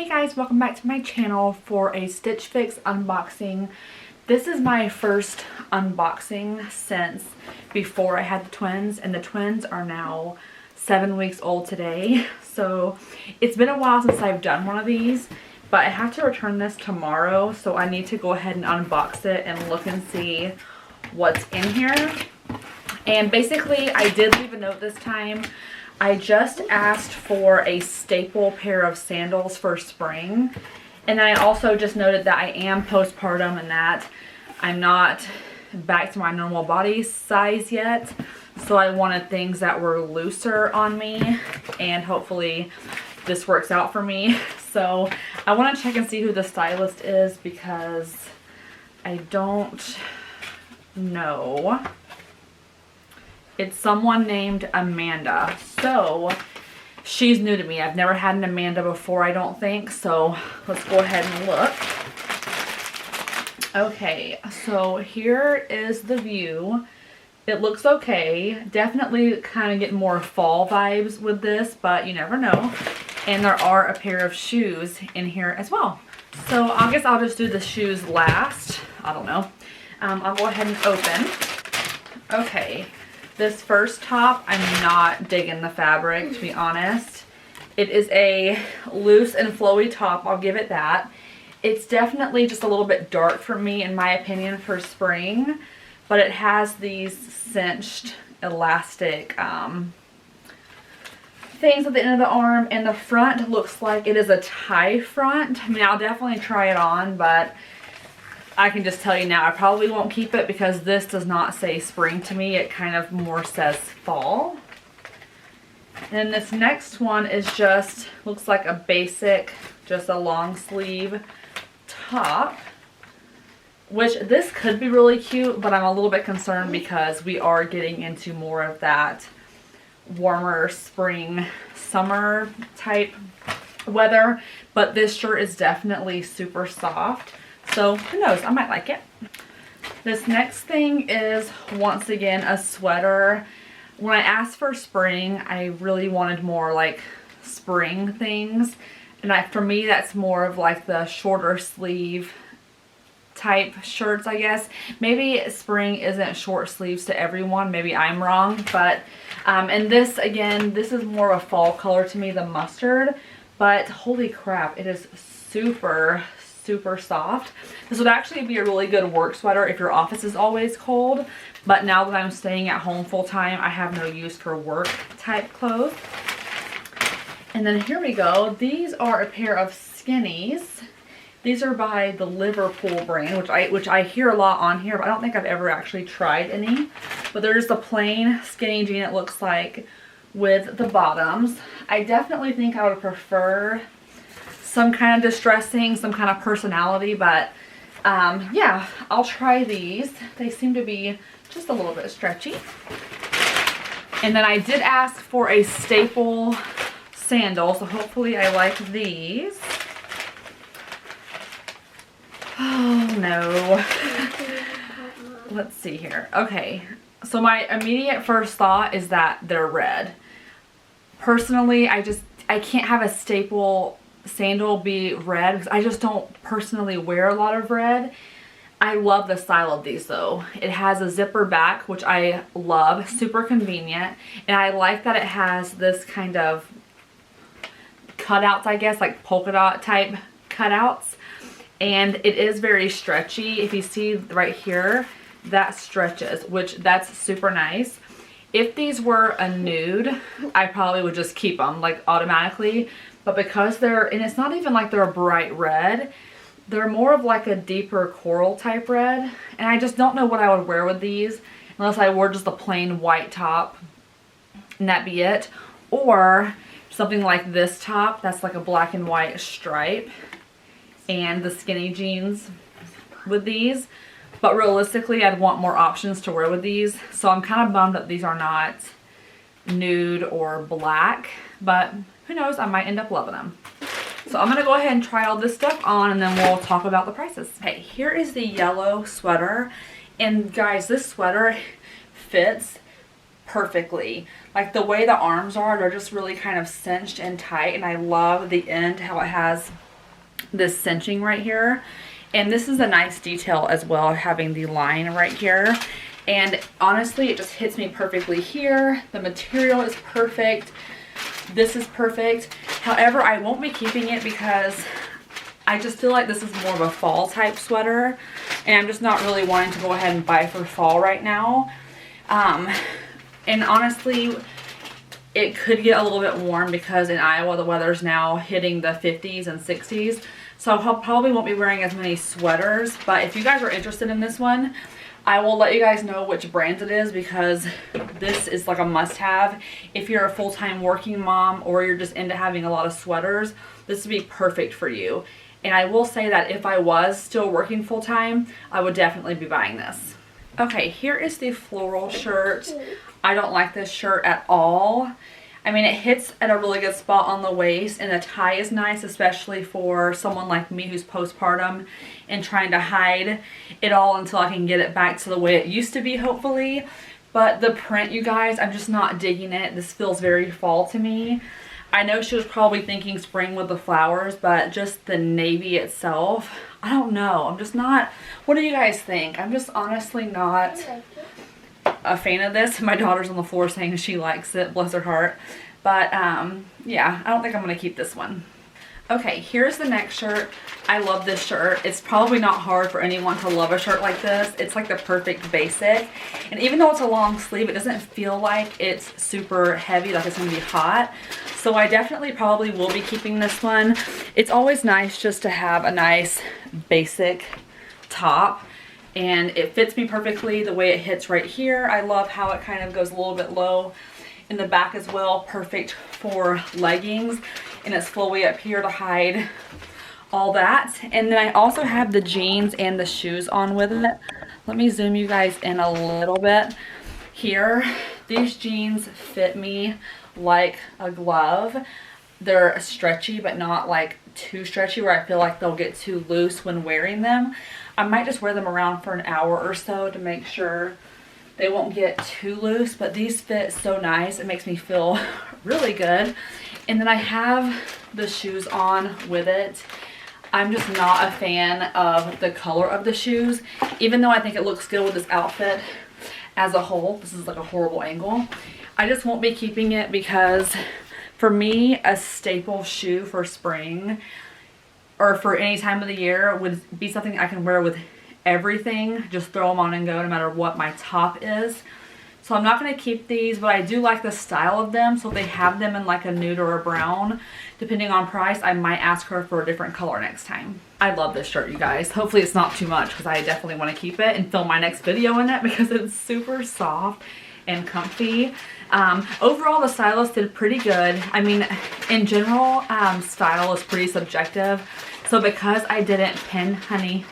Hey guys, welcome back to my channel for a Stitch Fix unboxing. This is my first unboxing since before I had the twins, and the twins are now 7 weeks old today. So it's been a while since I've done one of these, but I have to return this tomorrow, so I need to go ahead and unbox it and look and see what's in here. And basically I did leave a note this time. I just asked for a staple pair of sandals for spring, and I also just noted that I am postpartum and that I'm not back to my normal body size yet, so I wanted things that were looser on me, and hopefully this works out for me. So I want to check and see who the stylist is because I don't know. It's someone named Amanda. So she's new to me. I've never had an Amanda before, I don't think. So let's go ahead and look. Okay, so here is the view. It looks okay. Definitely kind of get more fall vibes with this, but you never know. And there are a pair of shoes in here as well. So I guess I'll just do the shoes last. I don't know. I'll go ahead and open. Okay. This first top, I'm not digging the fabric, to be honest. It is a loose and flowy top, I'll give it that. It's definitely just a little bit dark for me, in my opinion, for spring. But it has these cinched elastic things at the end of the arm. And the front looks like it is a tie front. I mean, I'll definitely try it on, but I can just tell you now, I probably won't keep it because this does not say spring to me. It kind of more says fall. And this next one is just, looks like a basic, just a long sleeve top. Which this could be really cute, but I'm a little bit concerned because we are getting into more of that warmer spring, summer type weather. But this shirt is definitely super soft. So who knows, I might like it. This next thing is once again a sweater. When I asked for spring, I really wanted more like spring things. And for me, that's more of like the shorter sleeve type shirts, I guess. Maybe spring isn't short sleeves to everyone. Maybe I'm wrong. But, and this, again, this is more of a fall color to me, the mustard. But holy crap, it is super soft. This would actually be a really good work sweater if your office is always cold, but now that I'm staying at home full time, I have no use for work type clothes. And then here we go. These are a pair of skinnies. These are by the Liverpool brand, which I hear a lot on here, but I don't think I've ever actually tried any. But they're just a plain skinny jean, it looks like, with the bottoms. I definitely think I would prefer some kind of distressing, some kind of personality, but yeah, I'll try these. They seem to be just a little bit stretchy. And then I did ask for a staple sandal, so hopefully I like these. Oh no. Let's see here. Okay, so my immediate first thought is that they're red. Personally, I can't have a staple sandal be red because I just don't personally wear a lot of red. I love the style of these though. It has a zipper back, which I love, super convenient, and I like that it has this kind of cutouts, I guess, like polka dot type cutouts, and it is very stretchy. If you see right here, that stretches, which that's super nice. If these were a nude, I probably would just keep them like automatically. But because and it's not even like they're a bright red, they're more of like a deeper coral type red. And I just don't know what I would wear with these unless I wore just a plain white top and that be it. Or something like this top that's like a black and white stripe and the skinny jeans with these. But realistically, I'd want more options to wear with these. So I'm kind of bummed that these are not nude or black, but who knows, I might end up loving them. So I'm gonna go ahead and try all this stuff on and then we'll talk about the prices. Okay, here is the yellow sweater. And guys, this sweater fits perfectly. Like the way the arms are, they're just really kind of cinched and tight, and I love the end, how it has this cinching right here. And this is a nice detail as well, having the line right here. And honestly, it just hits me perfectly here. The material is perfect. This is perfect. However, I won't be keeping it because I just feel like this is more of a fall type sweater. And I'm just not really wanting to go ahead and buy for fall right now. And honestly, it could get a little bit warm because in Iowa the weather's now hitting the 50s and 60s. So I probably won't be wearing as many sweaters. But if you guys are interested in this one, I will let you guys know which brand it is, because this is like a must-have. If you're a full-time working mom or you're just into having a lot of sweaters, this would be perfect for you. And I will say that if I was still working full-time, I would definitely be buying this. Okay, here is the floral shirt. I don't like this shirt at all. I mean, it hits at a really good spot on the waist, and the tie is nice, especially for someone like me who's postpartum and trying to hide it all until I can get it back to the way it used to be, hopefully. But the print, you guys, I'm just not digging it. This feels very fall to me. I know she was probably thinking spring with the flowers, but just the navy itself, I don't know. I'm just not, what do you guys think? I'm just honestly not a fan of this. My daughter's on the floor saying she likes it, bless her heart. But yeah, I don't think I'm going to keep this one. Okay, here's the next shirt. I love this shirt. It's probably not hard for anyone to love a shirt like this. It's like the perfect basic. And even though it's a long sleeve, it doesn't feel like it's super heavy, like it's going to be hot. So I definitely probably will be keeping this one. It's always nice just to have a nice basic top. And it fits me perfectly the way it hits right here. I love how it kind of goes a little bit low in the back as well. Perfect for leggings. And it's flowy up here to hide all that. And then I also have the jeans and the shoes on with it. Let me zoom you guys in a little bit here. These jeans fit me like a glove. They're stretchy, but not like too stretchy where I feel like they'll get too loose when wearing them. I might just wear them around for an hour or so to make sure they won't get too loose, but these fit so nice. It makes me feel really good. And then I have the shoes on with it. I'm just not a fan of the color of the shoes, even though I think it looks good with this outfit as a whole. This is like a horrible angle. I just won't be keeping it because for me, a staple shoe for spring or for any time of the year would be something I can wear with everything. Just throw them on and go no matter what my top is. So I'm not going to keep these, but I do like the style of them. So if they have them in like a nude or a brown, depending on price, I might ask her for a different color next time. I love this shirt, you guys. Hopefully it's not too much because I definitely want to keep it and film my next video in it because it's super soft and comfy. Overall, the Stylist did pretty good. I mean, in general, style is pretty subjective. So because I didn't pin, honey,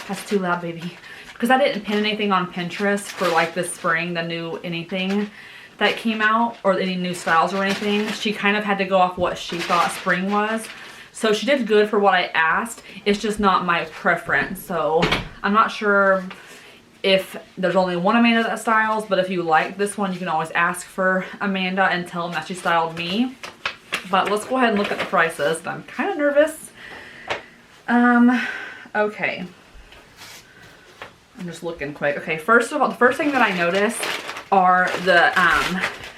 that's too loud, baby. Because I didn't pin anything on Pinterest for like this spring, the new anything that came out, or any new styles or anything, she kind of had to go off what she thought spring was. So she did good for what I asked. It's just not my preference. So I'm not sure if there's only one Amanda that styles, but if you like this one, you can always ask for Amanda and tell them that she styled me. But let's go ahead and look at the prices. I'm kind of nervous. Okay. I'm just looking quick. Okay, first of all, the first thing that I noticed are the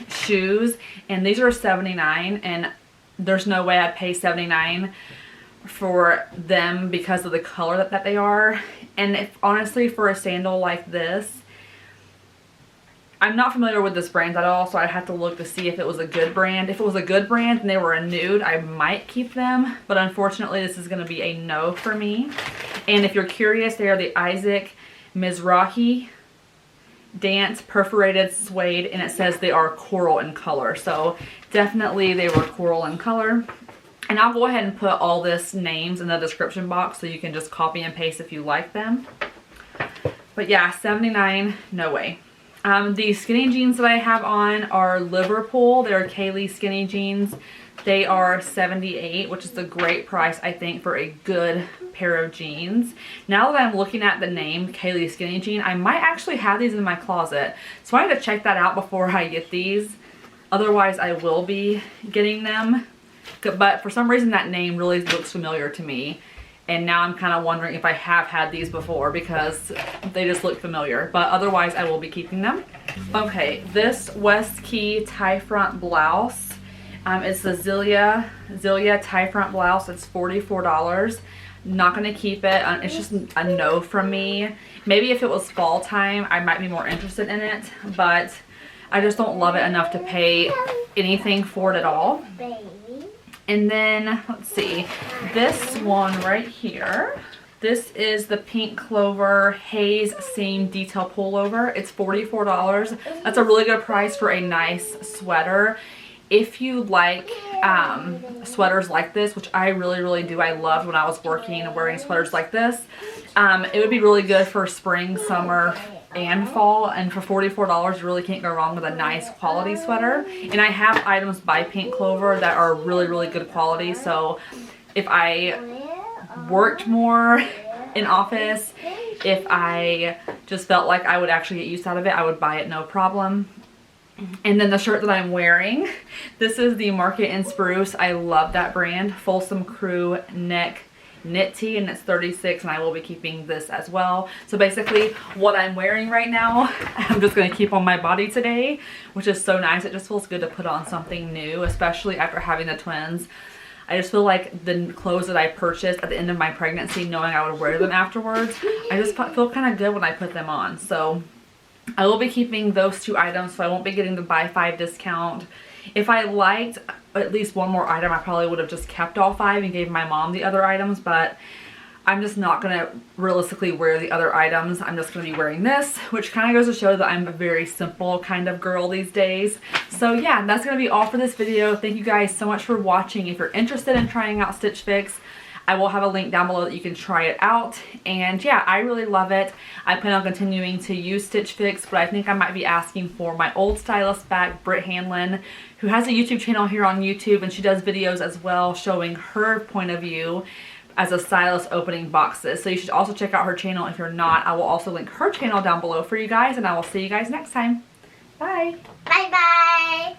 shoes, and these are $79, and there's no way I'd pay $79 for them because of the color that they are. And if honestly, for a sandal like this, I'm not familiar with this brand at all, so I'd have to look to see if it was a good brand. If it was a good brand and they were a nude, I might keep them, but unfortunately this is going to be a no for me. And if you're curious, they are the Mizrahi Dance Perforated Suede, and it says they are coral in color. So definitely they were coral in color. And I'll go ahead and put all this names in the description box so you can just copy and paste if you like them. But yeah, $79, no way. The skinny jeans that I have on are Liverpool. They're Kaylee skinny jeans. They are $78, which is a great price, I think, for a good pair of jeans. Now that I'm looking at the name Kaylee skinny jean, I might actually have these in my closet. So I have to check that out before I get these. Otherwise, I will be getting them. But for some reason, that name really looks familiar to me. And now I'm kind of wondering if I have had these before because they just look familiar. But otherwise, I will be keeping them. Okay, this West Key tie front blouse. It's the Zelia tie front blouse. It's $44. Not going to keep it. It's just a no from me. Maybe if it was fall time, I might be more interested in it. But I just don't love it enough to pay anything for it at all. And then, let's see, this one right here. This is the Pink Clover Haze Seam Detail Pullover. It's $44. That's a really good price for a nice sweater. If you like sweaters like this, which I really do, I loved when I was working and wearing sweaters like this, it would be really good for spring, summer, and fall. And for $44, you really can't go wrong with a nice quality sweater. And I have items by Pink Clover that are really good quality. So if I worked more in office, if I just felt like I would actually get use out of it, I would buy it no problem. And then the shirt that I'm wearing, this is the Market in Spruce. I love that brand. Folsom Crew neck knit tee, and it's $36, and I will be keeping this as well. So basically what I'm wearing right now, I'm just going to keep on my body today, which is so nice. It just feels good to put on something new, especially after having the twins. I just feel like the clothes that I purchased at the end of my pregnancy, knowing I would wear them afterwards, I just feel kind of good when I put them on. So I will be keeping those two items, so I won't be getting the buy 5 discount. If I liked at least one more item, I probably would have just kept all 5 and gave my mom the other items, but I'm just not going to realistically wear the other items. I'm just going to be wearing this, which kind of goes to show that I'm a very simple kind of girl these days. So yeah, that's going to be all for this video. Thank you guys so much for watching. If you're interested in trying out Stitch Fix, I will have a link down below that you can try it out. And yeah, I really love it. I plan on continuing to use Stitch Fix, but I think I might be asking for my old stylist back, Britt Hanlon, who has a YouTube channel here on YouTube, and she does videos as well showing her point of view as a stylist opening boxes. So you should also check out her channel if you're not. I will also link her channel down below for you guys, and I will see you guys next time. Bye. Bye bye.